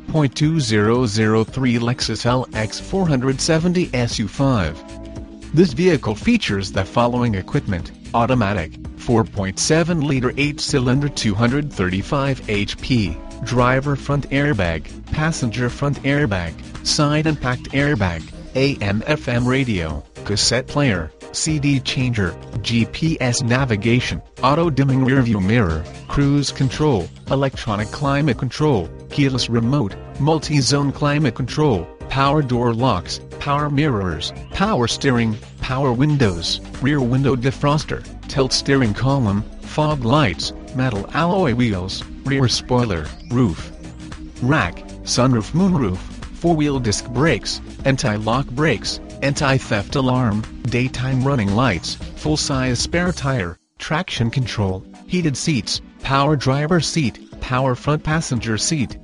8.2003 Lexus LX 470 SU5. This vehicle features the following equipment: automatic, 4.7-liter 8-cylinder 235 HP, driver front airbag, passenger front airbag, side impact airbag, AM/FM radio, cassette player, CD changer, GPS navigation, auto-dimming rearview mirror, cruise control, electronic climate control, keyless remote, multi-zone climate control, power door locks, power mirrors, power steering, power windows, rear window defroster, tilt steering column, fog lights, metal alloy wheels, rear spoiler, roof rack, sunroof, moonroof, four-wheel disc brakes, anti-lock brakes, anti-theft alarm, daytime running lights, full-size spare tire, traction control, heated seats, power driver seat, power front passenger seat,